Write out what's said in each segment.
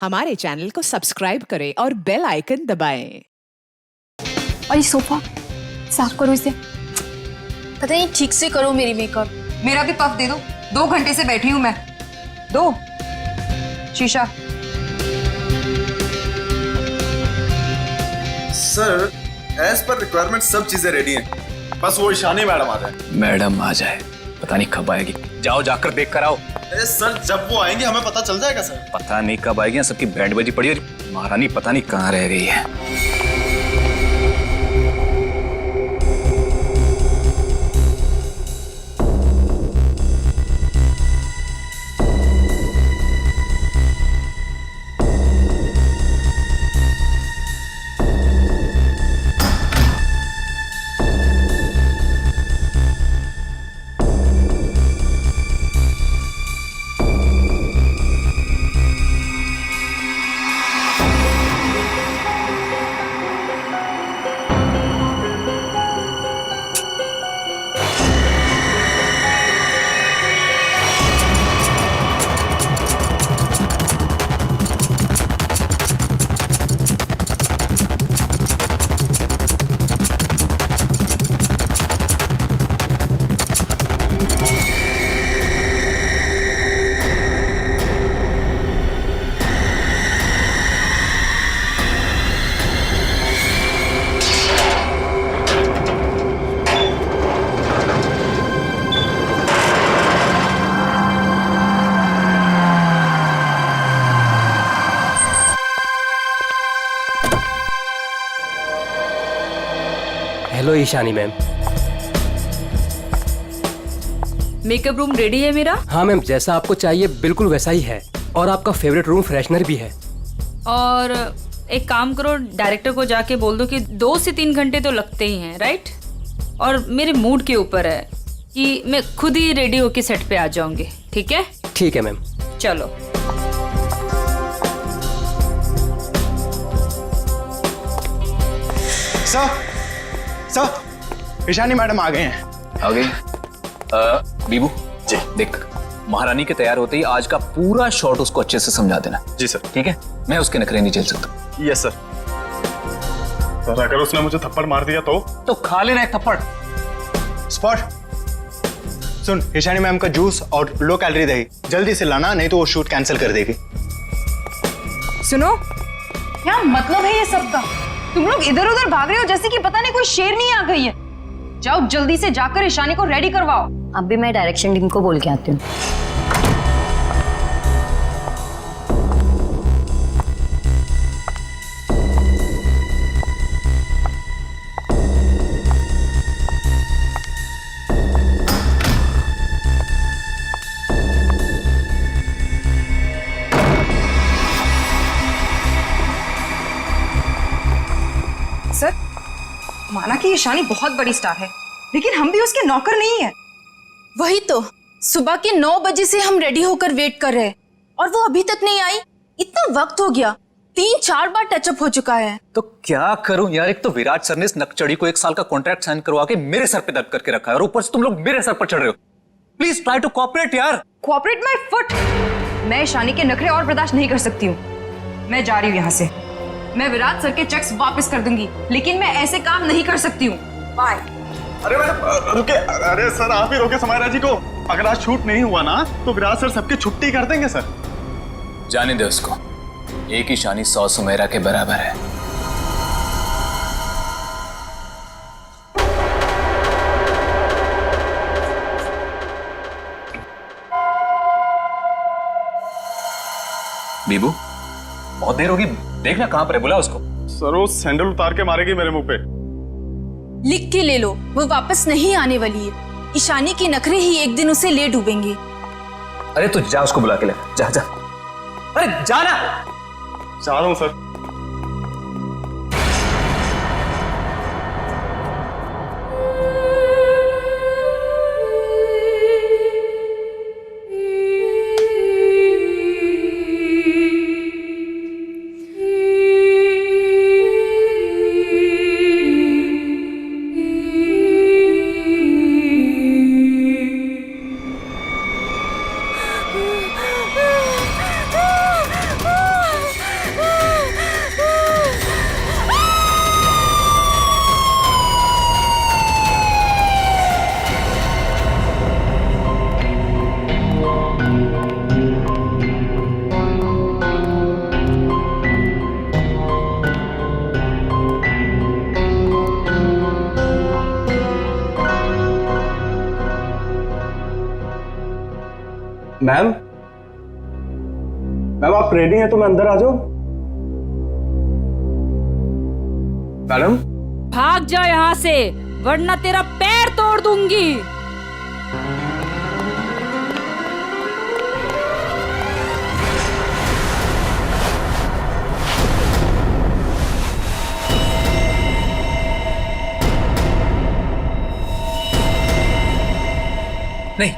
हमारे चैनल को सब्सक्राइब करें और बेल आइकन दबाएं। और ये सोफा साफ करो इसे, पता नहीं ठीक से करो मेरी मेकअप। मेरा भी पफ दे दो, 2 घंटे से बैठी हूं मैं। दो शीशा। सर, एज पर रिक्वायरमेंट सब चीजें रेडी हैं, बस वो ईशानी मैडम आ जाए। मैडम आ जाए, पता नहीं कब आएगी। जाओ जाकर देख कर आओ। अरे सर, जब वो आएंगे हमें पता चल जाएगा सर। पता नहीं कब आएगी, सबकी बैंड बजी पड़ी और महारानी पता नहीं कहाँ रह गई है। Hello Ishani ma'am. Makeup room ready है मेरा। हाँ मैम, जैसा आपको चाहिए बिल्कुल वैसा ही है, और आपका फेवरेट रूम फ्रेशनर भी है। और एक काम करो, डायरेक्टर को जाके बोल दो कि 2 से 3 घंटे तो लगते ही हैं, राइट? और मेरे मूड के ऊपर है कि मैं खुद ही रेडी होके सेट पे आ जाऊंगी। ठीक है? ठीक है मैम। चलो। सर, ईशानी मैडम आ गए हैं। आ गई। बीबू जी। देख, महारानी के तैयार होते ही आज का पूरा शॉट उसको अच्छे से समझा देना। जी सर। ठीक है? मैं उसके नखरे नहीं झेल सकता। Yes sir. सर, अगर उसने मुझे थप्पड़ मार दिया तो खा लेना एक थप्पड़। स्पॉट सुन, ईशानी मैम का जूस और लो कैलोरी दही जल्दी से लाना, नहीं तो वो शूट कैंसिल कर देगी। सुनो, क्या मतलब है ये सब का? तुम लोग इधर उधर भाग रहे हो जैसे कि पता नहीं कोई शेरनी आ गई है। जाओ जल्दी से जाकर ईशानी को रेडी करवाओ। अब भी मैं डायरेक्शन टीम को बोल के आती हूँ। सर, माना कि ईशानी बहुत बड़ी स्टार है, लेकिन हम भी उसके नौकर नहीं है। वही तो, सुबह के 9 बजे से हम रेडी होकर वेट कर रहे हैं और वो अभी तक नहीं आई। इतना वक्त हो गया, 3-4 बार टचअप हो चुका है। तो क्या करूं यार, एक तो विराट सर ने इस नकचड़ी को 1 साल का कॉन्ट्रैक्ट साइन करवा के मेरे सर पे दर्द करके रखा है, और ऊपर से तुम लोग मेरे सर पर चढ़ रहे हो। प्लीज ट्राई टू कोऑपरेट यार। Cooperate my foot. मैं ईशानी के नखरे और बर्दाश्त नहीं कर सकती हूँ। मैं जा रही हूँ यहाँ से। मैं विराट सर के चेक्स वापस कर दूंगी, लेकिन मैं ऐसे काम नहीं कर सकती हूँ। बाय। अरे मैडम रुके। अरे सर, आप ही रोके समायरा जी को। अगर आज शूट नहीं हुआ ना तो विराट सर सबकी छुट्टी कर देंगे सर। जाने दे उसको, एक ईशानी 100 सुमेरा के बराबर है। बीबू, बहुत देर होगी, देखना कहां पर है, बुला उसको। सर, वो सैंडल उतार के मारेगी मेरे मुंह पे। लिख के ले लो, वो वापस नहीं आने वाली है। ईशानी के नखरे ही एक दिन उसे ले डूबेंगे। अरे तू जा, उसको बुला के ले। जा जा। अरे जाना। जा रहा हूं सर। मैम आप रेडी हैं तो मैं अंदर आ जाऊं? मैडम भाग जा यहाँ से, वरना तेरा पैर तोड़ दूंगी। नहीं,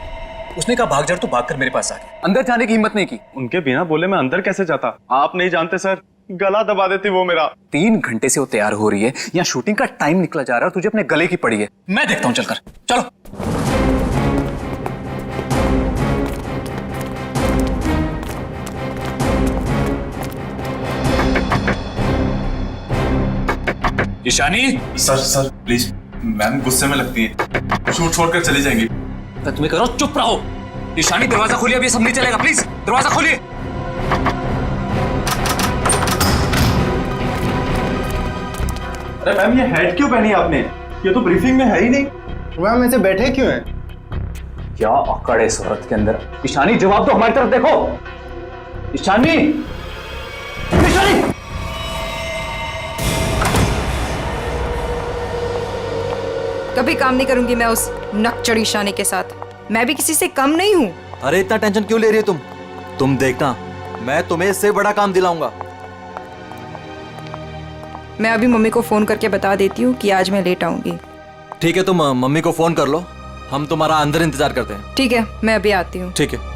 उसने कहा भाग जा तो भागकर मेरे पास आ गया, अंदर जाने की हिम्मत नहीं की। उनके बिना बोले मैं अंदर कैसे जाता? आप नहीं जानते सर, गला दबा देती वो मेरा। 3 घंटे से वो तैयार हो रही है, यहाँ शूटिंग का टाइम निकला जा रहा है, तुझे अपने गले की पड़ी है। मैं देखता हूँ, चलकर चलो। ईशानी। सर प्लीज, मैम गुस्से में लगती है, शूट छोड़कर चली जाएंगी। तुम्हें करो, चुप रहो। ईशानी दरवाजा खोलिए, अभी सब नहीं चलेगा, प्लीज दरवाजा खोलिए। अरे मैम ये हेड क्यों पहनी आपने? ये तो ब्रीफिंग में है ही नहीं। मैम ऐसे बैठे क्यों हैं? क्या अकड़ है इस औरत के अंदर। ईशानी जवाब दो, हमारी तरफ देखो। ईशानी, ईशानी। कभी काम नहीं करूंगी मैं उस नकचड़ी ईशानी के साथ। मैं भी किसी से कम नहीं हूँ। अरे इतना टेंशन क्यों ले रही हो तुम देखना, मैं तुम्हें इससे बड़ा काम दिलाऊंगा। मैं अभी मम्मी को फोन करके बता देती हूँ कि आज मैं लेट आऊंगी। ठीक है, तुम मम्मी को फोन कर लो, हम तुम्हारा अंदर इंतजार करते हैं। ठीक है, मैं अभी आती हूँ। ठीक है।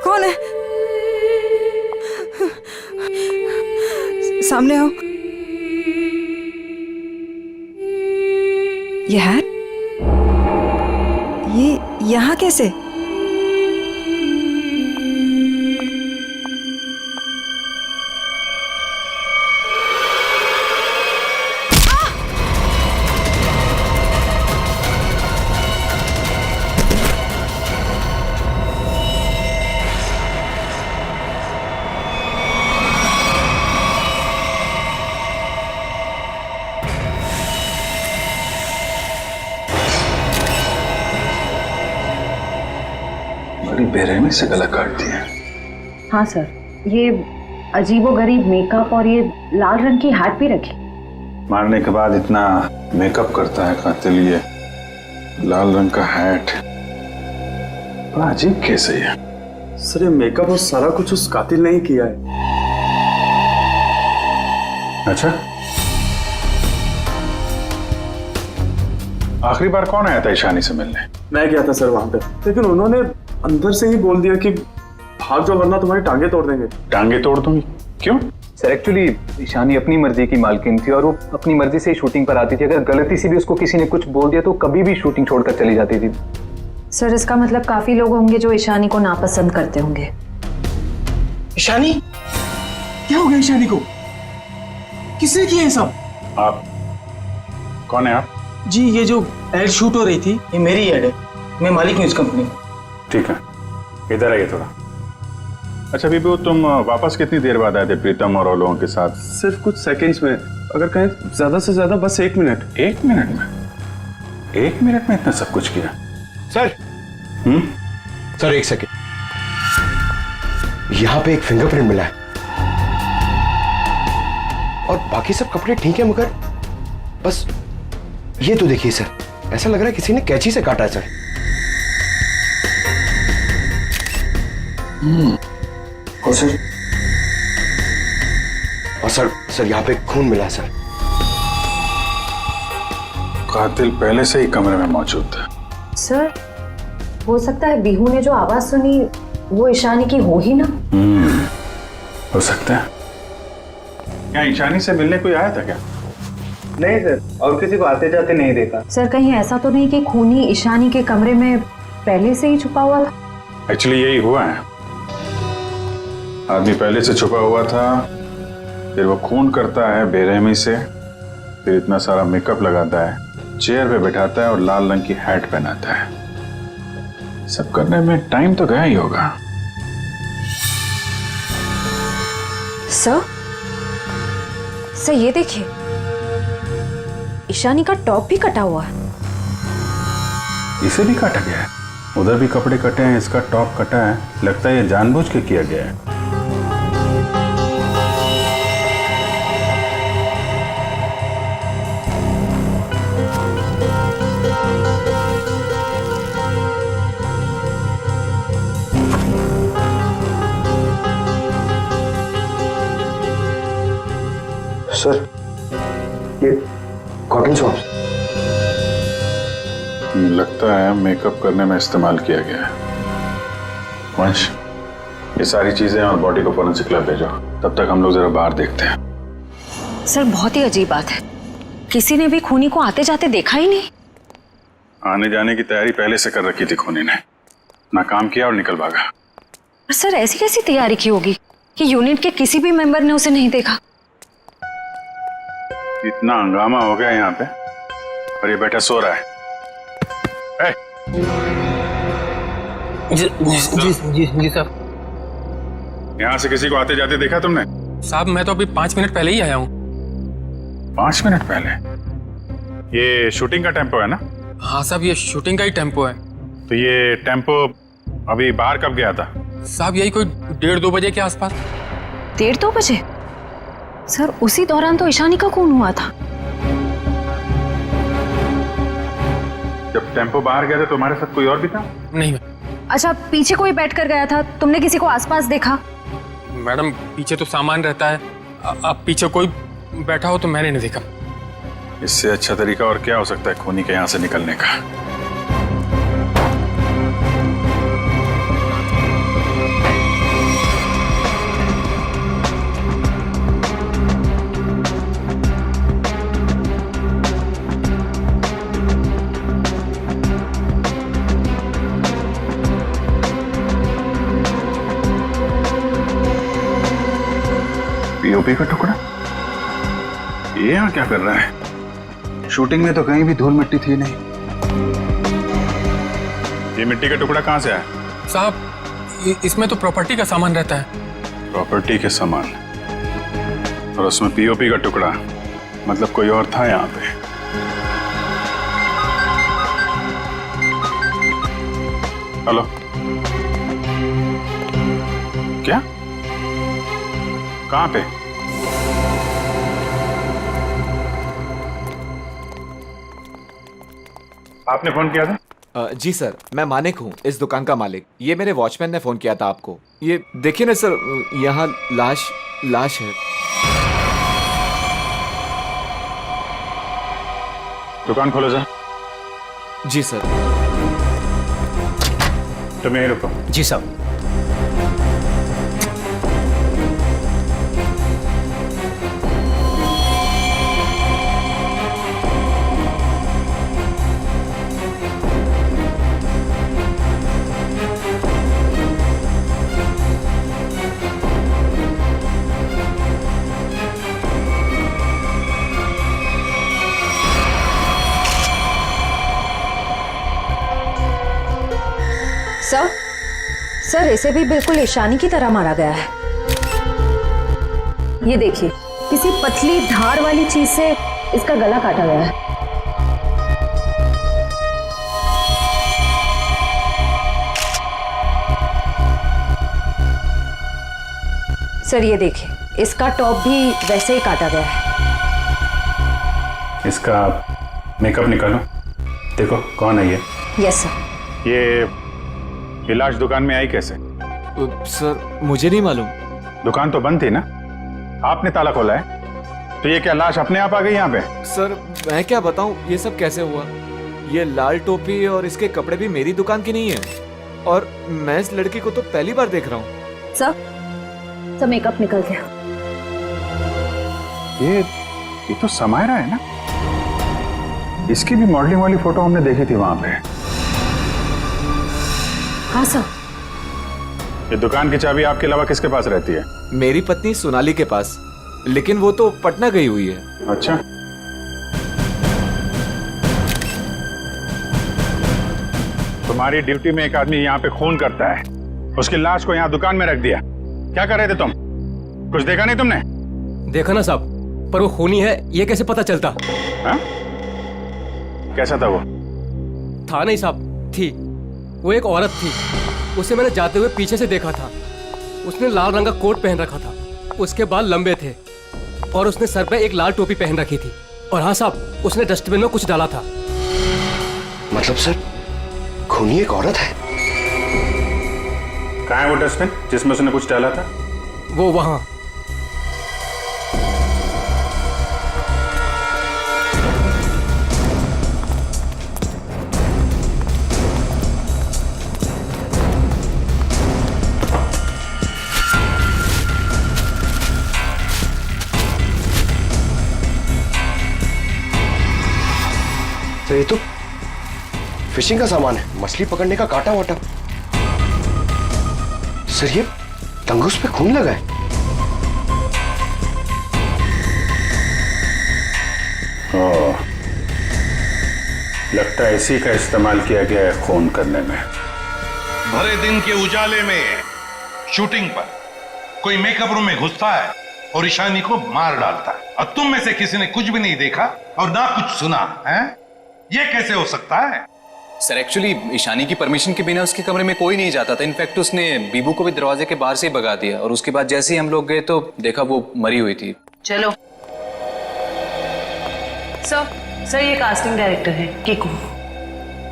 कौन है? सामने आओ। ये हैट, ये यहाँ कैसे? बड़ी बेरहमी से गला काट दिया। हाँ सर, ये अजीबोगरीब मेकअप और ये लाल रंग की हैट भी रखी। मारने के बाद इतना मेकअप करता है कातिल, ये लाल रंग का हैट बड़ा अजीब केस है ये। सर ये मेकअप और सारा कुछ उस कातिल ने ही किया है। अच्छा, आखिरी बार कौन आया था ईशानी से मिलने? मैं गया था सर वहां पे, लेकिन उन्होंने अंदर से ही बोल दिया कि भाग जाओ वरना तुम्हारी टांगे तोड़ देंगे। टांगे तोड़ दूंगी? क्यों? सर एक्चुअली ईशानी अपनी मर्जी की मालकिन थी और वो अपनी मर्जी से ही शूटिंग पर आती थी। अगर गलती से भी उसको किसी ने कुछ बोल दिया तो कभी भी शूटिंग छोड़कर चली जाती थी। सर इसका मतलब काफी लोग होंगे जो ईशानी को नापसंद करते होंगे। ईशानी, क्या हो गया ईशानी को? किसने किया ये सब? आप कौन है आप? जी ये जो एड शूट हो रही थी ये मेरी एड है, मैं मालिक हूँ इस कंपनी। ठीक है, इधर आइए थोड़ा। अच्छा बीबू, तुम वापस कितनी देर बाद आए थे प्रीतम और लोगों के साथ? सिर्फ कुछ सेकंड्स में, अगर कहें ज्यादा से ज्यादा बस 1 मिनट। 1 मिनट में? 1 मिनट में इतना सब कुछ किया? सर सर 1 सेकेंड, यहाँ पे एक फिंगरप्रिंट मिला है और बाकी सब कपड़े ठीक है, मगर बस ये तो देखिए सर, ऐसा लग रहा है किसी ने कैंची से काटा है सर। और सर यहाँ पे खून मिला है सर। कातिल पहले से ही कमरे में मौजूद था। सर हो सकता है बिहू ने जो आवाज सुनी वो ईशानी की हो ही ना। हो सकता है। क्या ईशानी से मिलने कोई आया था क्या? नहीं सर, और किसी को आते जाते नहीं देखा। सर कहीं ऐसा तो नहीं कि खूनी ईशानी के कमरे में पहले से ही छुपा हुआ था? एक्चुअली यही हुआ है। आदमी पहले से छुपा हुआ था, फिर वो खून करता है बेरहमी से, फिर इतना सारा मेकअप लगाता है, चेयर पे बैठाता है और लाल रंग की हैट पहनाता है। सब करने में टाइम तो गया ही होगा। सर ये देखिए, ईशानी का टॉप भी कटा हुआ है। इसे भी काटा गया है? उधर भी कपड़े कटे हैं, इसका टॉप कटा है। लगता है ये जानबूझ के किया गया है। सर ये कॉटन शॉप्स लगता है मेकअप करने में इस्तेमाल किया गया है। वंश, ये सारी चीजें और बॉडी को फोरेंसिक लैब भेजो। तब तक हम लोग जरा बाहर देखते हैं। सर बहुत ही अजीब बात है, किसी ने भी खूनी को आते जाते देखा ही नहीं। आने जाने की तैयारी पहले से कर रखी थी खूनी ने, ना काम किया और निकल भागा। सर ऐसी कैसी तैयारी की होगी कि यूनिट के किसी भी मेंबर ने उसे नहीं देखा? इतना हंगामा हो गया यहाँ पे और ये बैठा सो रहा है। जी साहब। यहाँ से किसी को आते जाते देखा तुमने? साहब मैं तो अभी 5 मिनट पहले ही आया हूँ। 5 मिनट पहले? ये शूटिंग का टेम्पो है ना? हाँ साहब, ये शूटिंग का ही टेम्पो है। तो ये टेम्पो अभी बाहर कब गया था? साहब यही कोई 1:30-2 बजे के आसपास। 1:30-2 बजे? सर उसी दौरान तो ईशानी का खून हुआ था। जब टेम्पो बाहर गया था तो हमारे साथ कोई और भी था? नहीं। अच्छा, पीछे कोई बैठ कर गया था, तुमने किसी को आसपास देखा? मैडम पीछे तो सामान रहता है, अब पीछे कोई बैठा हो तो मैंने नहीं देखा। इससे अच्छा तरीका और क्या हो सकता है खूनी के यहाँ से निकलने का? पीओपी का टुकड़ा ये यहाँ क्या कर रहा है? शूटिंग में तो कहीं भी धूल मिट्टी थी नहीं। ये मिट्टी का टुकड़ा कहाँ से आया? साहब इसमें तो प्रॉपर्टी का सामान रहता है। प्रॉपर्टी के सामान और उसमें पीओपी का टुकड़ा, मतलब कोई और था यहाँ पे। हेलो, क्या? कहाँ पे? आपने फोन किया था? जी सर, मैं मानिक हूँ, इस दुकान का मालिक। ये मेरे वॉचमैन ने फोन किया था आपको। ये देखिए ना सर, यहाँ लाश है। दुकान खोलो सर। जी सर। तुम यहीं रुको। जी साहब। सर इसे भी बिल्कुल ईशानी की तरह मारा गया है। ये देखिए, किसी पतली धार वाली चीज से इसका गला काटा गया है। सर ये देखिए, इसका टॉप भी वैसे ही काटा गया है। इसका मेकअप निकालो, देखो कौन है ये। Yes sir. ये लाश दुकान में आई कैसे? सर मुझे नहीं मालूम। दुकान तो बंद थी ना, आपने ताला खोला है, तो ये क्या लाश अपने आप आ गई यहाँ पे? सर मैं क्या बताऊं, ये सब कैसे हुआ? ये लाल टोपी और इसके कपड़े भी मेरी दुकान की नहीं है, और मैं इस लड़की को तो पहली बार देख रहा हूँ। सर सब मेकअप निकल गया। ये तो समायरा है ना? इसकी भी मॉडलिंग वाली फोटो हमने देखी थी वहां पे। हाँ सर। ये दुकान की चाबी आपके अलावा किसके पास रहती है? मेरी पत्नी सोनाली के पास, लेकिन वो तो पटना गई हुई है। अच्छा, तुम्हारी ड्यूटी में एक आदमी यहाँ पे खून करता है, उसकी लाश को यहाँ दुकान में रख दिया। क्या कर रहे थे तुम? कुछ देखा नहीं तुमने? देखा ना साहब, पर वो खूनी है ये कैसे पता चलता? हा? कैसा था वो? था नहीं साहब, थी। वो एक औरत थी, उसे मैंने जाते हुए पीछे से देखा था। उसने लाल रंग का कोट पहन रखा था, उसके बाल लंबे थे और उसने सर पे एक लाल टोपी पहन रखी थी। और हाँ साहब, उसने डस्टबिन में कुछ डाला था। मतलब सर, खूनी एक औरत है? कहाँ है वो डस्टबिन जिसमें उसने कुछ डाला था? वो वहां। तो ये तो फिशिंग का सामान है, मछली पकड़ने का कांटा वाटा। सर ये तंगूस पे खून लगा है। ओह, लगता है इसी का इस्तेमाल किया गया है खून करने में। भरे दिन के उजाले में शूटिंग पर कोई मेकअप रूम में घुसता है और ईशानी को मार डालता है, और तुम में से किसी ने कुछ भी नहीं देखा और ना कुछ सुना है? ये कैसे हो सकता है? सर एक्चुअली ईशानी की परमिशन के बिना उसके कमरे में कोई नहीं जाता था। इनफैक्ट उसने बीबू को भी दरवाजे के बाहर से ही भगा दिया, और उसके बाद जैसे ही हम लोग गए तो देखा वो मरी हुई थी। चलो सर, ये कास्टिंग डायरेक्टर है कीकू।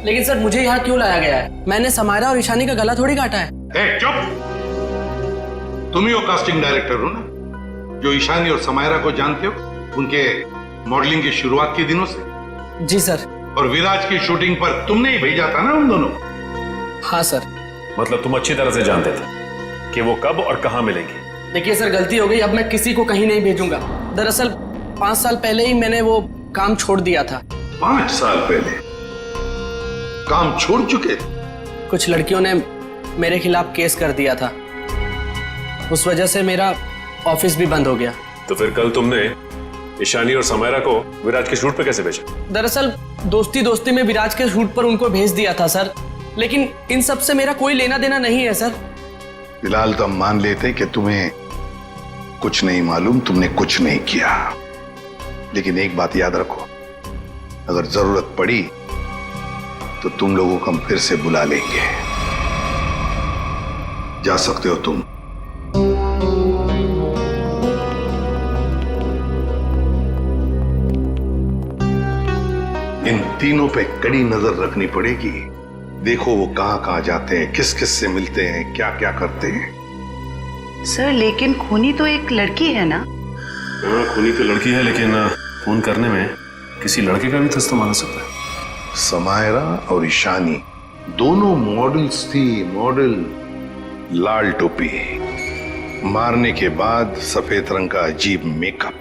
लेकिन सर मुझे यहाँ क्यों लाया गया है? मैंने समायरा और ईशानी का गला थोड़ी काटा है। चुप! तुम ही वो कास्टिंग डायरेक्टर हो ना, जो ईशानी और समायरा को जानते हो उनके मॉडलिंग की शुरुआत के दिनों से? जी सर। और विराज की शूटिंग पर तुमने ही भेजा था ना उन दोनों? हाँ सर। मतलब तुम अच्छी तरह से जानते थे कि वो कब और कहां मिलेंगे? देखिए सर, गलती हो गई, अब मैं किसी को कहीं नहीं भेजूंगा। दरअसल 5 साल पहले ही मैंने वो काम छोड़ दिया था। 5 साल पहले काम छोड़ चुके थे? कुछ लड़कियों ने मेरे खिलाफ केस कर दिया था, उस वजह से मेरा ऑफिस भी बंद हो गया। तो फिर कल तुमने ईशानी और समायरा को विराज के शूट पे कैसे भेजा? दरअसल दोस्ती दोस्ती में विराज के शूट पर उनको भेज दिया था सर, लेकिन इन सब से मेरा कोई लेना देना नहीं है सर। फिलहाल तो हम मान लेते कि तुम्हें कुछ नहीं मालूम, तुमने कुछ नहीं किया। लेकिन एक बात याद रखो, अगर जरूरत पड़ी तो तुम लोगों को हम फिर से बुला लेंगे। जा सकते हो तुम। इन तीनों पे कड़ी नजर रखनी पड़ेगी। देखो वो कहां जाते हैं, किस किस से मिलते हैं, क्या क्या करते हैं। सर लेकिन खूनी तो एक लड़की है ना? हाँ, खूनी तो लड़की है, लेकिन खून करने में किसी लड़के का भी तो इस्तेमाल हो सकता है। समायरा और ईशानी दोनों मॉडल्स थी, मॉडल। लाल टोपी, मारने के बाद सफेद रंग का अजीब मेकअप,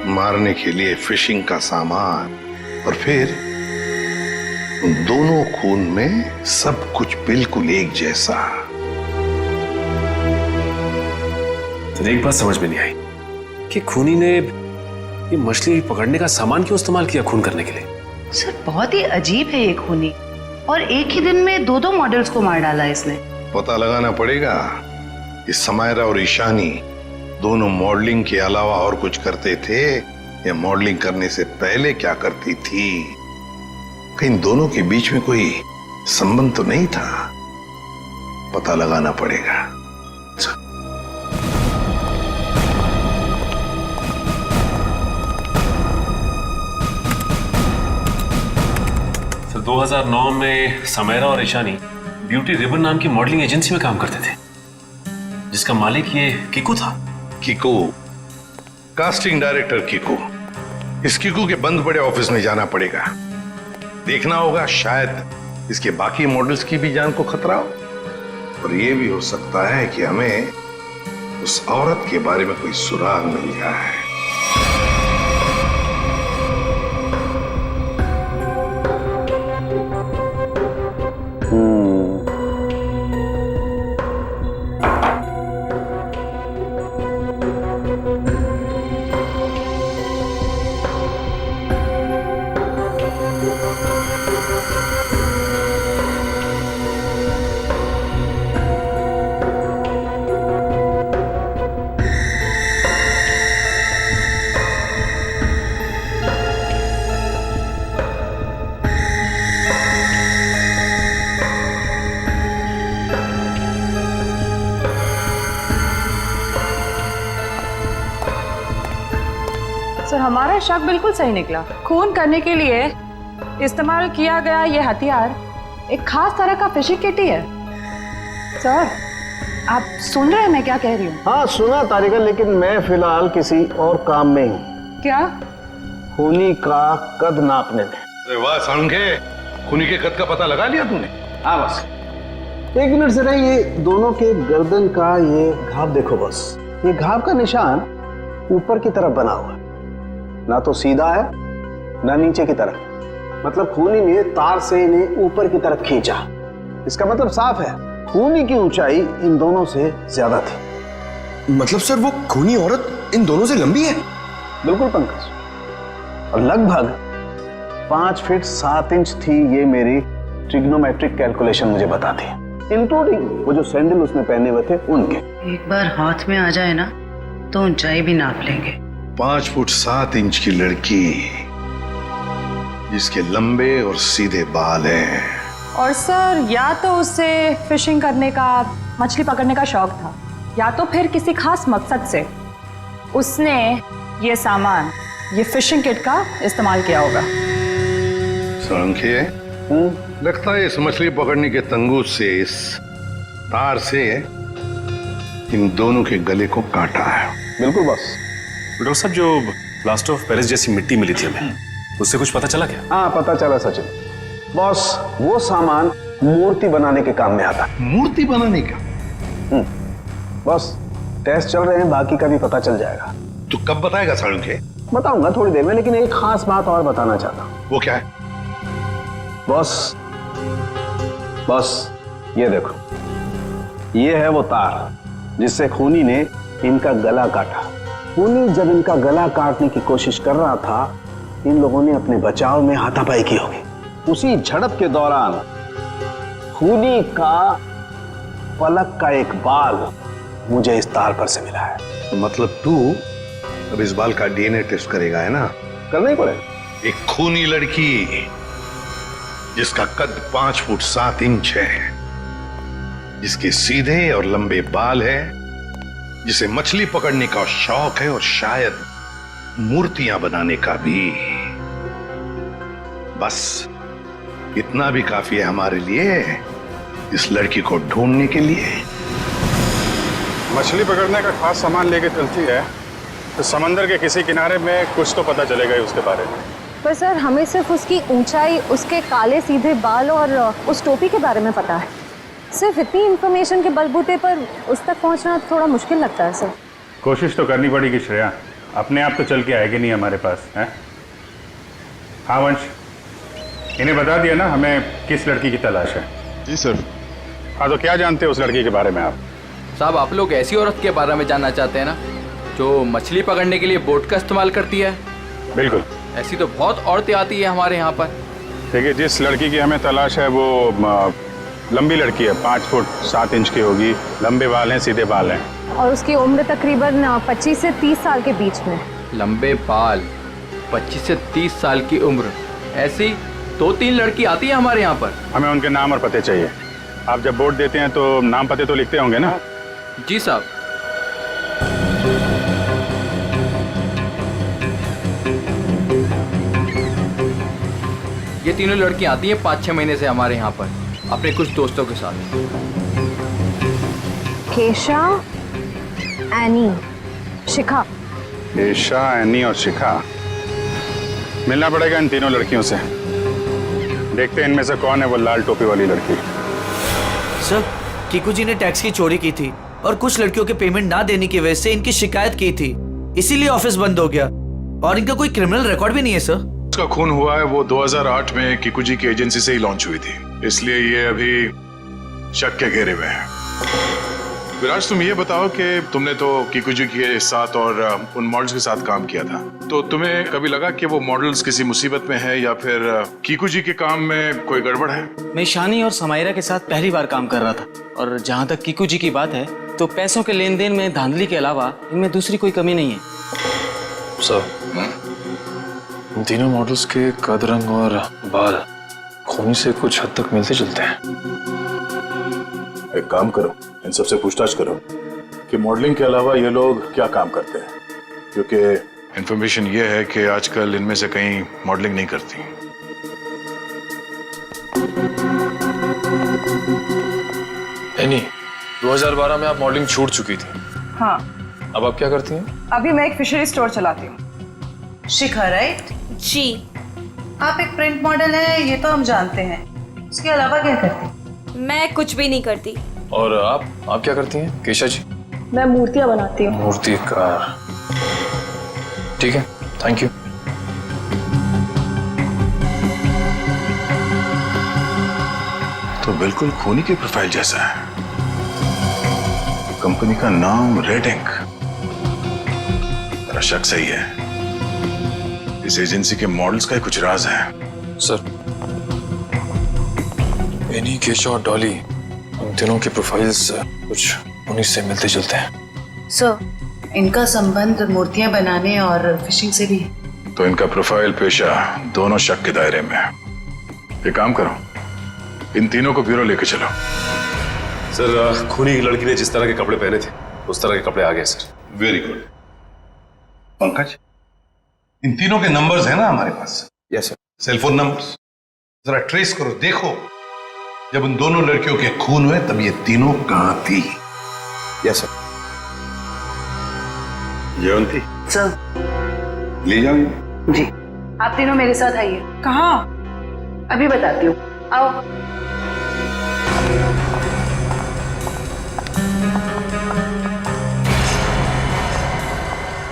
मारने के लिए फिशिंग का सामान, और फिर उन दोनों खून में सब कुछ बिल्कुल एक जैसा। तो एक बात समझ में नहीं आई कि खूनी ने ये मछली पकड़ने का सामान क्यों इस्तेमाल किया खून करने के लिए? सर बहुत ही अजीब है ये खूनी, और एक ही दिन में 2 मॉडल्स को मार डाला इसने। पता लगाना पड़ेगा कि समायरा और ईशानी दोनों मॉडलिंग के अलावा और कुछ करते थे या मॉडलिंग करने से पहले क्या करती थी। कहीं दोनों के बीच में कोई संबंध तो नहीं था, पता लगाना पड़ेगा। सर 2009 में समायरा और ईशानी ब्यूटी रिबन नाम की मॉडलिंग एजेंसी में काम करते थे, जिसका मालिक ये कीकू था। Kiku, casting director Kiku. इस कीकू के बंद पड़े ऑफिस में जाना पड़ेगा, देखना होगा शायद इसके बाकी मॉडल्स की भी जान को खतरा हो। और ये भी हो सकता है कि हमें उस औरत के बारे में कोई सुराग मिल जाए। सर हमारा शक बिल्कुल सही निकला। खून करने के लिए इस्तेमाल किया गया ये हथियार एक खास तरह का फिशिंग किट ही है। सर आप सुन रहे हैं मैं क्या कह रही हूँ? हाँ सुना तारिका, लेकिन मैं फिलहाल किसी और काम में हूँ। क्या? खूनी का कद नापने में। अरे वाह सालुंखे, खूनी के कद का पता लगा लिया तूने? हाँ बस 1 मिनट जरा, ये दोनों के गर्दन का ये घाव देखो बस। ये घाव का निशान ऊपर की तरफ बना हुआ है, ना तो सीधा है ना नीचे की तरफ। मतलब खूनी ने तार से इन्हें ऊपर की तरफ खींचा। इसका मतलब साफ है, खूनी की ऊंचाई इन दोनों से ज्यादा थी। मतलब सर वो खूनी औरत इन दोनों से लंबी है? बिल्कुल पंकज, और लगभग 5 फीट 7 इंच थी। ये मेरी ट्रिग्नोमेट्रिक कैलकुलेशन मुझे बताती है, इंक्लूडिंग वो जो सैंडल उसने पहने हुए थे उनके। एक बार हाथ में आ जाए ना तो ऊंचाई भी नाप लेंगे। 5 फुट 7 इंच की लड़की जिसके लंबे और सीधे बाल हैं। और सर या तो उसे फिशिंग करने का, मछली पकड़ने का शौक था, या तो फिर किसी खास मकसद से उसने ये सामान, ये फिशिंग किट का इस्तेमाल किया होगा। सालुंखे, लगता है इस मछली पकड़ने के तंगूस से, इस तार से इन दोनों के गले को काटा है। बिल्कुल बस। डॉक्टर साहब, जो प्लास्टर ऑफ पेरिस जैसी मिट्टी मिली थी हमें, उससे कुछ पता चला क्या? हाँ पता चला सचिन। बॉस वो सामान मूर्ति बनाने के काम में आता। मूर्ति बनाने का? बॉस टेस्ट चल रहे हैं, बाकी का भी पता चल जाएगा। तू कब बताएगा सालुंखे? बताऊंगा थोड़ी देर में, लेकिन एक खास बात और बताना चाहता हूँ। वो क्या है? बॉस ये देखो, ये है वो तार जिससे खूनी ने इनका गला काटा। खूनी जब इनका गला काटने की कोशिश कर रहा था, इन लोगों ने अपने बचाव में हाथापाई की होगी। उसी झड़प के दौरान खूनी का पलक का एक बाल मुझे इस तार पर से मिला है। तो मतलब तू अब इस बाल का डीएनए टेस्ट करेगा, है ना? करना ही पड़ेगा। एक खूनी लड़की जिसका कद 5 फुट 7 इंच है, जिसके सीधे और लंबे बाल है, जिसे मछली पकड़ने का शौक है और शायद मूर्तियां बनाने का भी। बस इतना भी काफी है हमारे लिए इस लड़की को ढूंढने के लिए। मछली पकड़ने का खास सामान लेके चलती है तो समंदर के किसी किनारे में कुछ तो पता चलेगा ही उसके बारे में। पर सर हमें सिर्फ उसकी ऊंचाई, उसके काले सीधे बाल और उस टोपी के बारे में पता है। सिर्फ इतनी इंफॉर्मेशन के बलबूते पर उस तक पहुंचना थोड़ा मुश्किल लगता है सर। कोशिश तो करनी पड़ेगी श्रेया, अपने आप तो चल के आएगी नहीं हमारे पास, है? हाँ वंश, इन्हें बता दिया ना हमें किस लड़की की तलाश है? जी सर। हाँ तो क्या जानते हैं उस लड़की के बारे में आप? साहब आप लोग ऐसी औरत के बारे में जानना चाहते हैं ना जो मछली पकड़ने के लिए बोट का इस्तेमाल करती है? बिल्कुल। ऐसी तो बहुत औरतें आती है हमारे यहाँ पर। देखिए, जिस लड़की की हमें तलाश है वो लंबी लड़की है, 5 फुट 7 इंच की होगी, लंबे बाल हैं, सीधे बाल हैं। और उसकी उम्र तकरीबन 25 से 30 साल के बीच में। लंबे बाल, 25 से 30 साल की उम्र, ऐसी 2-3 लड़की आती है हमारे यहाँ पर। हमें उनके नाम और पते चाहिए। आप जब वोट देते हैं तो नाम पते तो लिखते होंगे ना? जी साहब। ये तीनों लड़कियां आती हैं 5-6 महीने से हमारे यहाँ पर अपने कुछ दोस्तों के साथ। केशा, एनी, शिखा। केशा, एनी और शिखा। मिलना पड़ेगा इन तीनों लड़कियों से। देखते हैं इनमें से कौन है वो लाल टोपी वाली लड़की। सर कीकू जी ने टैक्स की चोरी की थी और कुछ लड़कियों के पेमेंट ना देने की वजह से इनकी शिकायत की थी, इसीलिए ऑफिस बंद हो गया। और इनका कोई क्रिमिनल रिकॉर्ड भी नहीं है सर। उसका खून हुआ है वो 2008 में कीकू जी की एजेंसी से ही लॉन्च हुई थी, इसलिए ये अभी शक के घेरे में है। विराज, तुम ये बताओ कि तुमने तो कीकू जी के साथ और उन मॉडल्स के साथ काम किया था, तो तुम्हें कभी लगा कि वो मॉडल्स किसी मुसीबत में है या फिर कीकू जी के काम में कोई गड़बड़ है? मैं ईशानी और समायरा के साथ पहली बार काम कर रहा था, और जहाँ तक कीकू जी की बात है तो पैसों के लेन देन में धांधली के अलावा इनमें दूसरी कोई कमी नहीं है। सर, इन तीनों मॉडल्स के कद, रंग और बाल खूनी से कुछ हद तक मिलते जुलते हैं। एक काम करो, इन सबसे पूछताछ करो कि मॉडलिंग के अलावा ये लोग क्या काम करते हैं, क्योंकि इंफॉर्मेशन ये है कि आजकल इनमें से कहीं मॉडलिंग नहीं करती। एनी, 2012 में आप मॉडलिंग छूट चुकी थी। हाँ, अब आप क्या करती हैं? अभी मैं एक फिशरी स्टोर चलाती हूँ। शिखा, राइट? जी। आप एक प्रिंट मॉडल है, ये तो हम जानते हैं। इसके अलावा क्या करती? मैं कुछ भी नहीं करती। और आप क्या करती हैं केशा जी? मैं मूर्तियाँ बनाती हूँ। मूर्तिकार, ठीक है, थैंक यू। तो बिल्कुल खूनी की प्रोफाइल जैसा है। कंपनी का नाम रेड इंक। मेरा शक सही है, इस एजेंसी के मॉडल्स का ही कुछ राज है। सर, एनी, केशा और डॉली, उन तीनों के प्रोफाइल्स कुछ उन्हीं से मिलते जुलते हैं। सर, इनका संबंध मूर्तियां बनाने और फिशिंग से भी है। तो इनका प्रोफाइल पेशा दोनों शक के दायरे में है। एक काम करो, इन तीनों को ब्यूरो लेके चलो। सर, खूनी लड़की ने जिस तरह के कपड़े पहने थे उस तरह के कपड़े आ गए सर। Very good. पंकज, इन तीनों के नंबर्स हैं ना हमारे पास? Yes sir. सेलफोन नंबर्स जरा ट्रेस करो, देखो जब उन दोनों लड़कियों के खून हुए तब ये तीनों कहां थी? Yes sir. जयंती, सर। ले जाओ। जी, आप तीनों मेरे साथ आइए। कहाँ? अभी बताती हूँ, आओ।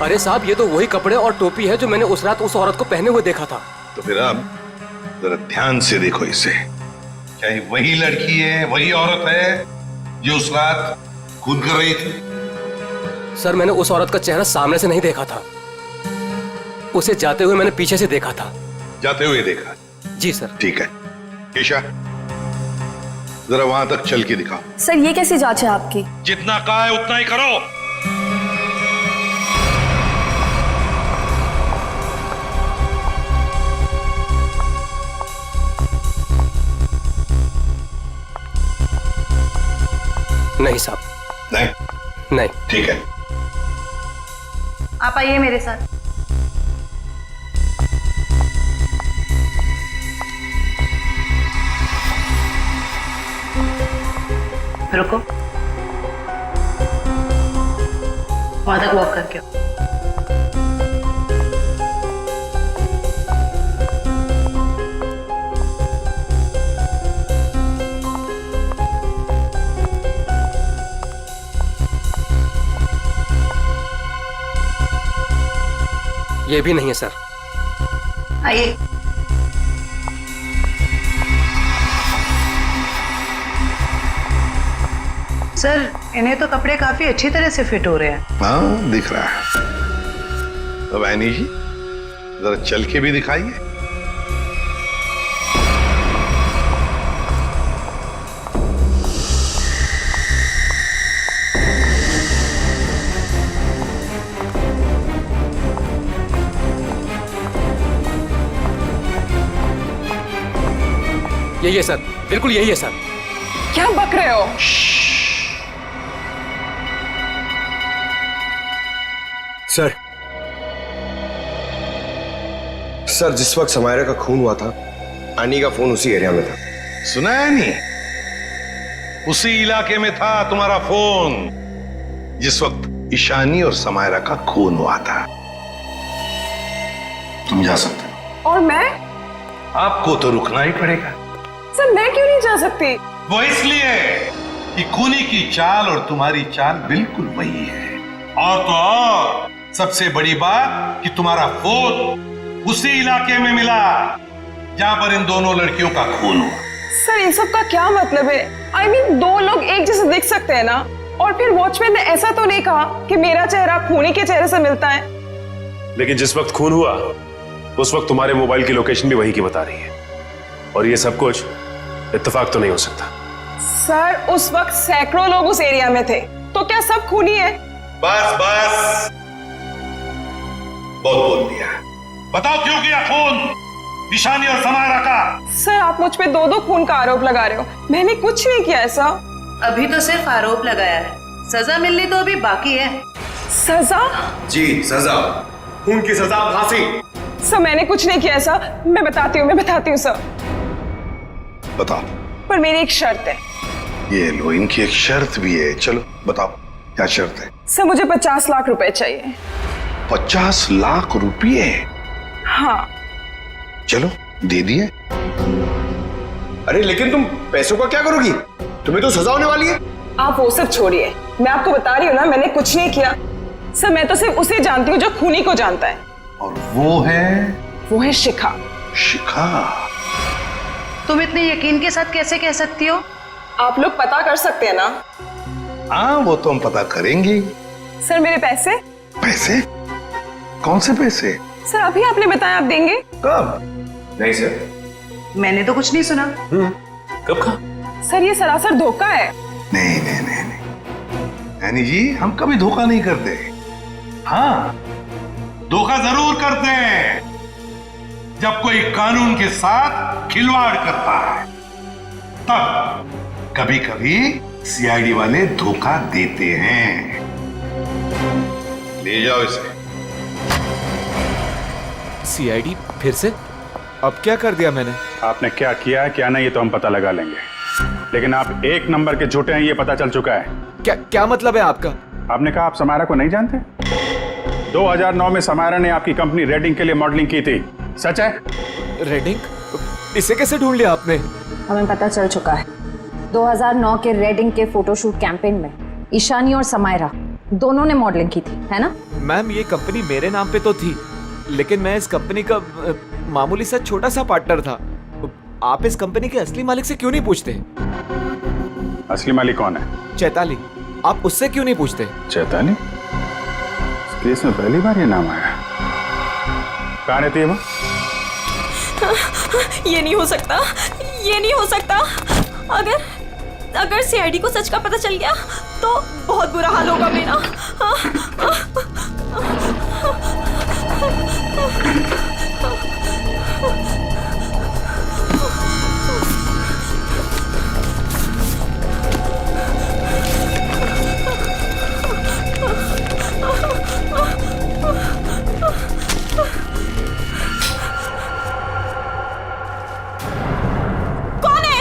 अरे साहब, ये तो वही कपड़े और टोपी है जो मैंने उस रात उस औरत को पहने हुए देखा था। तो फिर अब जरा ध्यान से देखो इसे। क्या ये वही लड़की है, वही औरत है जो उस रात खून कर रही थी? सर, मैंने उस औरत का चेहरा सामने से नहीं देखा था, उसे जाते हुए मैंने पीछे से देखा था। जाते हुए देखा? जी सर। ठीक है, केशा जरा वहां तक चल के दिखाओ। सर, ये कैसी जांच है आपकी? जितना कहा है उतना ही करो। नहीं साहब। नहीं? नहीं। ठीक है, आप आइए मेरे साथ। रुको, वहां तक वॉक करके आओ। ये भी नहीं है सर। आइए। सर, इन्हें तो कपड़े काफी अच्छी तरह से फिट हो रहे हैं। हाँ, दिख रहा है। अब ऐनी जी जरा चल के भी दिखाइए। यही है सर, बिल्कुल यही है सर। क्या बक रहे हो? सर, जिस वक्त समायरा का खून हुआ था, आनी का फोन उसी एरिया में था। सुना है नहीं? उसी इलाके में था तुम्हारा फोन जिस वक्त ईशानी और समायरा का खून हुआ था। तुम जा सकते हो। और मैं? आपको तो रुकना ही पड़ेगा। सर, मैं क्यों नहीं जा सकती? वो इसलिए कि खूनी की चाल और तुम्हारी चाल बिल्कुल वही है। और तो और सबसे बड़ी बात कि तुम्हारा फोन उसी इलाके में मिला जहां पर इन दोनों लड़कियों का खून हुआ। सर इन सब का क्या मतलब है? I mean, दो लोग एक जैसे दिख सकते हैं ना? और फिर वॉचमैन ने ऐसा तो नहीं कहा कि मेरा चेहरा खूनी के चेहरे से मिलता है। लेकिन जिस वक्त खून हुआ उस वक्त तुम्हारे मोबाइल की लोकेशन भी वही की बता रही है, और ये सब कुछ इत्तेफाक तो नहीं हो सकता। सर उस वक्त सैकड़ों लोग उस एरिया में थे, तो क्या सब खूनी है? बस बस, बहुत बोल दिया। बताओ क्यों किया खून ईशानी और समायरा का? सर आप मुझ पे दो खून का आरोप लगा रहे हो, मैंने कुछ नहीं किया ऐसा। अभी तो सिर्फ आरोप लगाया है, सजा मिलनी तो अभी बाकी है। सजा? जी सजा, खून की सजा फांसी। सर मैंने कुछ नहीं किया ऐसा, मैं बताती हूँ सर। बताओ। पर मेरी एक शर्त है। ये लो, इनकी एक शर्त भी है। चलो बताओ क्या शर्त है? सर मुझे 50 लाख रुपए चाहिए। 50 लाख रुपये? हाँ। चलो दे दिए। अरे लेकिन तुम पैसों का क्या करोगी? तुम्हें तो सजा होने वाली है। आप वो सब छोड़िए, मैं आपको बता रही हूँ ना, मैंने कुछ नहीं किया। सर मैं तो सिर्फ उसे जानती हूँ जो खूनी को जानता है। और वो है शिखा। शिखा? तुम इतने यकीन के साथ कैसे कह सकती हो? आप लोग पता कर सकते हैं ना? हाँ वो तो हम पता करेंगे। सर मेरे पैसे? पैसे? कौन से पैसे? सर अभी आपने बताया आप देंगे। कब? नहीं सर, मैंने तो कुछ नहीं सुना। कब कहा? सर ये सरासर धोखा है। नहीं यानी जी हम कभी धोखा नहीं करते। हाँ धोखा जरूर करते हैं जब कोई कानून के साथ खिलवाड़ करता है, तब कभी कभी सीआईडी वाले धोखा देते हैं। ले जाओ इसे। सीआईडी फिर से? अब क्या कर दिया मैंने? आपने क्या किया क्या नहीं ये तो हम पता लगा लेंगे, लेकिन आप एक नंबर के झूठे हैं ये पता चल चुका है। क्या मतलब है आपका? आपने कहा आप समायरा को नहीं जानते? 2009 में समायरा ने आपकी कंपनी रेडिंग के लिए मॉडलिंग की थी, सच है? रेडिंग? इसे कैसे ढूंढ लिया आपने? हमें पता चल चुका है। 2009 के रेडिंग के फोटोशूट कैंपेन में ईशानी और समायरा दोनों ने मॉडलिंग की थी, है ना? मैम ये कंपनी मेरे नाम पे तो थी, लेकिन मैं इस कंपनी का मामूली सा छोटा सा पार्टनर था। आप इस कंपनी के असली मालिक से क्यों नहीं पूछते? असली मालिक कौन है? चैताली। आप उससे क्यों नहीं पूछते? चैताली? इस केस में पहली बार ये नाम आया। कहाँ रहती है वो? ये नहीं हो सकता, ये नहीं हो सकता। अगर सीआईडी को सच का पता चल गया तो बहुत बुरा हाल होगा मेरा। कौन है?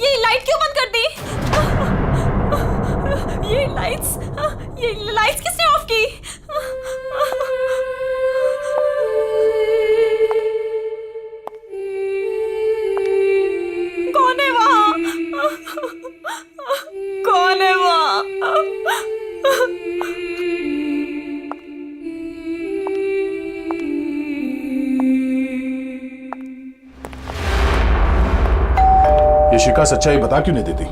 ये लाइट क्यों बंद कर दी? ये लाइट्स किसने ऑफ की? कौन है वहां? कौन है वहां? ये शिखा सच्चाई बता क्यों नहीं देती?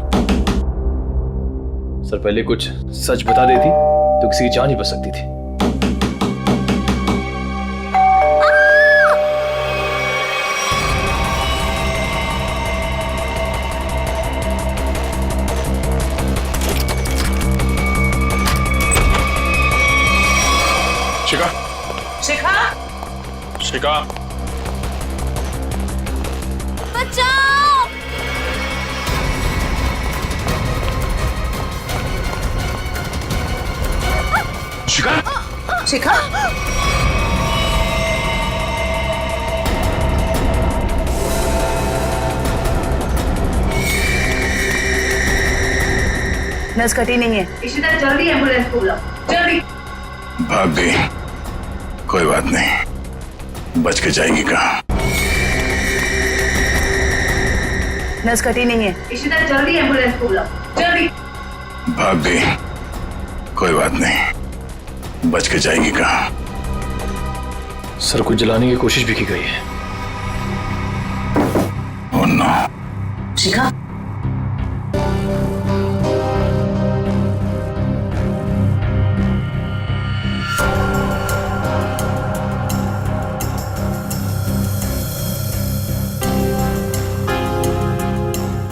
सर पहले कुछ सच बता देती तो किसी की जान ही बच सकती थी। शिखा, शिखा, शिखा, बचाओ! शिखा, शिखा, नस कटी नहीं है। इशिता जल्दी एम्बुलेंस को बुलाओ, जल्दी। भाग गई, कोई बात नहीं, बच के जाएगी कहाँ? नस कटी नहीं है। इशिता जल्दी एम्बुलेंस को बुलाओ, जल्दी। भाग गई, कोई बात नहीं, बच के जाएगी कहाँ? सर को जलाने की कोशिश भी की गई है। Oh no. शिखा,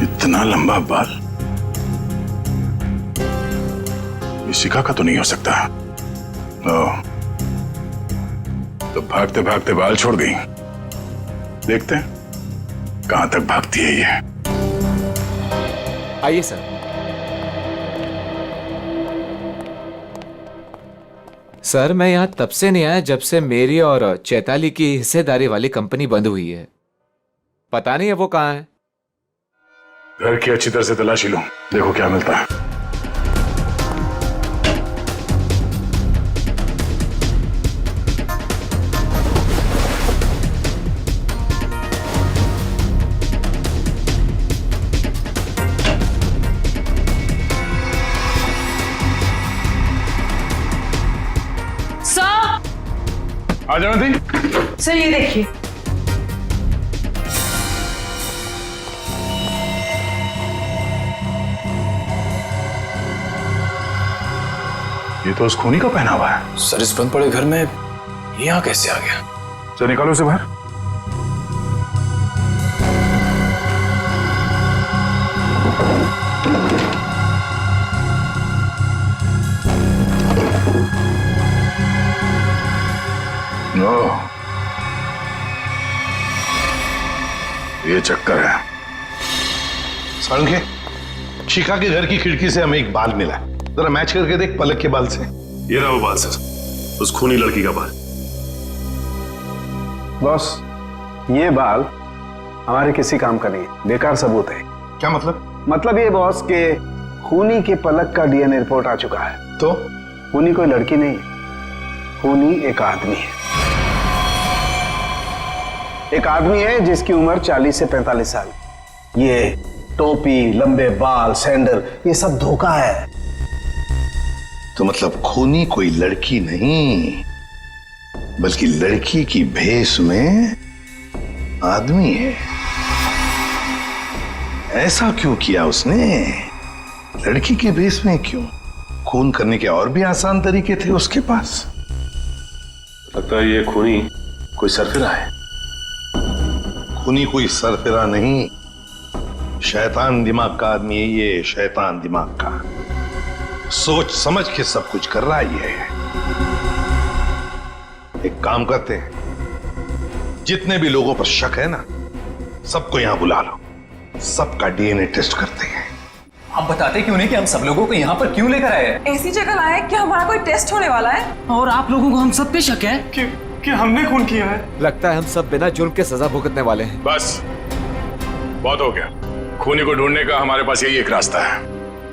इतना लंबा बाल शिखा का तो नहीं हो सकता। ओह, तो भागते भागते बाल छोड़ गई। देखते हैं कहां तक भागती है ये। आइए सर। सर मैं यहां तब से नहीं आया जब से मेरी और चैताली की हिस्सेदारी वाली कंपनी बंद हुई है। पता नहीं है वो कहां है। घर की अच्छी तरह से तलाशी लो, देखो क्या मिलता है। आ जाओ दी। सर ये देखिए। ये तो उस खूनी का पहना हुआ है। सर इस बंद पड़े घर में यहाँ कैसे आ गया? चल निकालो उसे बाहर। ये चक्कर है। सारंगे, शिखा के घर की खिड़की से हमें एक बाल मिला, जरा मैच करके देख पलक के बाल से। ये रहा वो बाल सर, उस खूनी लड़की का बाल। बॉस, ये बाल हमारे किसी काम का नहीं है, बेकार सबूत है। क्या मतलब? मतलब ये बॉस के खूनी के पलक का डीएनए रिपोर्ट आ चुका है। तो खूनी कोई लड़की नहीं है, खूनी एक आदमी है। एक आदमी है जिसकी उम्र 40 से 45 साल। ये टोपी, लंबे बाल, सैंडल, ये सब धोखा है। तो मतलब खूनी कोई लड़की नहीं, बल्कि लड़की की भेष में आदमी है। ऐसा क्यों किया उसने? लड़की के भेष में क्यों? खून करने के और भी आसान तरीके थे उसके पास। लगता है ये खूनी कोई सरफिरा है। खूनी कोई सरफिरा नहीं, शैतान दिमाग का आदमी है ये, शैतान दिमाग का। सोच समझ के सब कुछ कर रहा है ये। एक काम करते हैं, जितने भी लोगों पर शक है ना, सबको यहां बुला लो, सबका डीएनए टेस्ट करते हैं। आप बताते क्यों नहीं कि हम सब लोगों को यहाँ पर क्यों लेकर आए हैं? ऐसी जगह लाए क्या हमारा कोई टेस्ट होने वाला है? और आप लोगों को हम सब पे शक है कि हमने खून किया है। लगता है हम सब बिना जुर्म के सजा भुगतने वाले हैं। बस बहुत हो गया। खूनी को ढूंढने का हमारे पास यही एक रास्ता है।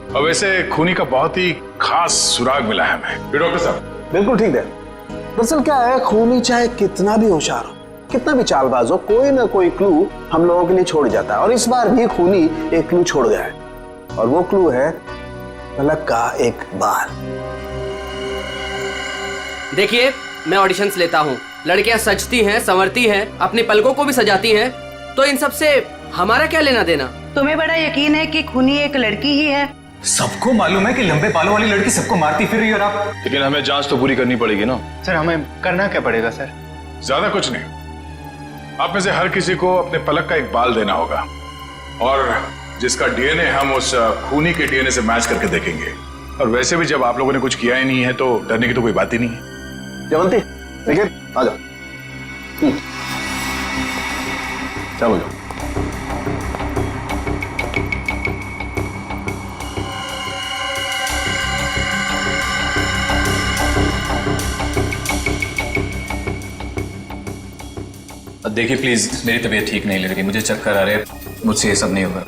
और वैसे खूनी का बहुत ही खास सुराग मिला है हमें। डॉक्टर साहब बिल्कुल ठीक है। दरअसल क्या है, खूनी चाहे कितना भी होशियार हो, कितना भी चालबाज हो, कोई ना कोई क्लू हम लोगों के लिए छोड़ जाता है। और इस बार भी खूनी एक क्लू छोड़ गया है, और वो क्लू है पलक का एक बाल। देखिए, मैं ऑडिशंस लेता हूँ, लड़कियां सजती हैं, संवरती हैं, अपनी पलकों को भी सजाती हैं, तो इन सब से हमारा क्या लेना देना? तुम्हें बड़ा यकीन है कि खूनी एक लड़की ही है? सबको मालूम है कि लंबे बालों वाली लड़की सबको मारती फिर रही है। और आप? लेकिन हमें जांच तो पूरी करनी पड़ेगी ना। सर हमें करना क्या पड़ेगा सर? ज्यादा कुछ नहीं, आप में से हर किसी को अपने पलक का एक बाल देना होगा, और जिसका डीएनए हम उस खूनी के डीएनए से मैच करके देखेंगे। और वैसे भी जब आप लोगों ने कुछ किया ही नहीं है तो डरने की तो कोई बात ही नहीं है। जयवंती, देखिए, आ जाओ। चलो जाओ। देखिए प्लीज, मेरी तबीयत ठीक नहीं लग रही, मुझे चक्कर आ रहे हैं, मुझसे ये सब नहीं होगा।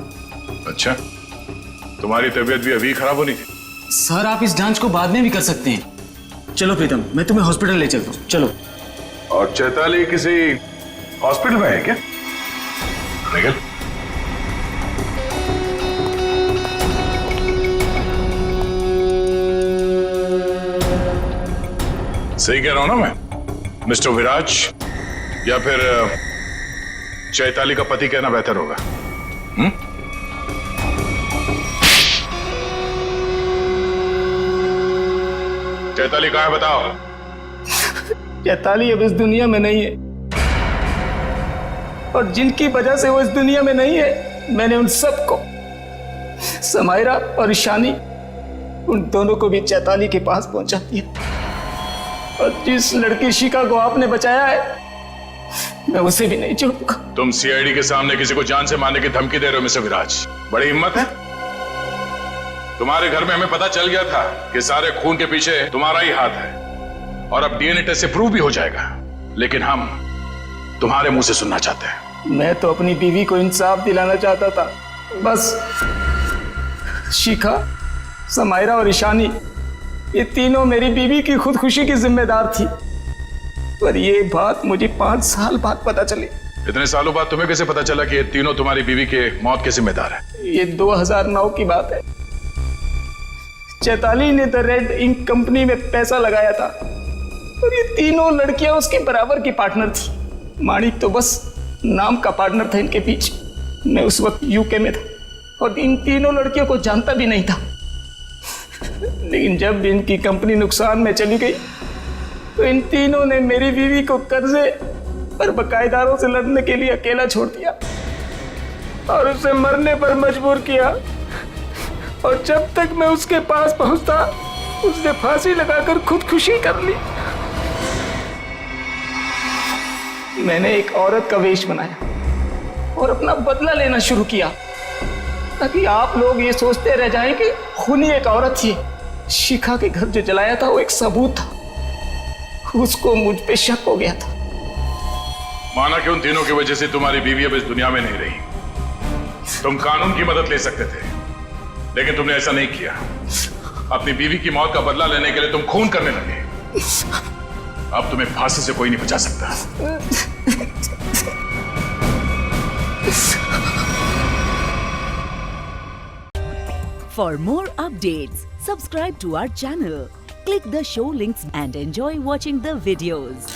अच्छा, तुम्हारी तबीयत भी अभी खराब होनी थी? सर आप इस जांच को बाद में भी कर सकते हैं। चलो प्रीतम, मैं तुम्हें हॉस्पिटल ले चलता हूँ, चलो। और चैताली किसी हॉस्पिटल में है क्या? निकल। सही कह रहा हूं ना मैं? मिस्टर विराज या फिर चैताली का पति कहना बेहतर होगा। चैताली कहाँ है बताओ? चैताली अब इस दुनिया में नहीं है, और जिनकी वजह से वो इस दुनिया में नहीं है, मैंने उन सबको, समायरा और ईशानी, उन दोनों को भी चैताली के पास पहुंचा दिया। और जिस लड़की शिखा को आपने बचाया है, मैं उसे भी नहीं छोड़ूंगा। तुम सीआईडी के सामने किसी को जान से मारने की धमकी दे रहे हो मिस्टर विराज, बड़ी हिम्मत है। तुम्हारे घर में हमें पता चल गया था कि सारे खून के पीछे तुम्हारा ही हाथ है, और अब डीएनए टेस्ट से प्रूव भी हो जाएगा, लेकिन हम तुम्हारे मुंह से सुनना चाहते हैं। मैं तो अपनी बीवी को इंसाफ दिलाना चाहता था, बस शिखा, समायरा और ईशानी, ये तीनों मेरी बीवी की खुदकुशी की जिम्मेदार थी, पर ये बात मुझे 5 साल बाद पता चली। इतने सालों बाद तुम्हें कैसे पता चला कि ये तीनों तुम्हारी बीवी के मौत के जिम्मेदार है? ये 2009 की बात है। चैताली ने द रेड इंक कंपनी में पैसा लगाया था, और ये तीनों लड़कियां उसके बराबर की पार्टनर थी। माणिक तो बस नाम का पार्टनर था इनके पीछे। मैं उस वक्त यूके में था और इन तीनों लड़कियों को जानता भी नहीं था, लेकिन जब इनकी कंपनी नुकसान में चली गई तो इन तीनों ने मेरी बीवी को कर्जे पर बकायेदारों से लड़ने के लिए अकेला छोड़ दिया और उसे मरने पर मजबूर किया। और जब तक मैं उसके पास पहुंचता, उसने फांसी लगाकर खुदकुशी कर ली। मैंने एक औरत का वेश बनाया और अपना बदला लेना शुरू किया, ताकि आप लोग ये सोचते रह जाएं कि खूनी एक औरत थी। शिखा के घर जो जलाया था वो एक सबूत था, उसको मुझ पे शक हो गया था। माना कि उन तीनों की वजह से तुम्हारी बीवी अब इस दुनिया में नहीं रही। तुम कानून की मदद ले सकते थे, लेकिन तुमने ऐसा नहीं किया। अपनी बीवी की मौत का बदला लेने के लिए तुम खून करने लगे। अब तुम्हें फांसी से कोई नहीं बचा सकता। For more updates, subscribe to our channel, click the show links and enjoy watching the videos.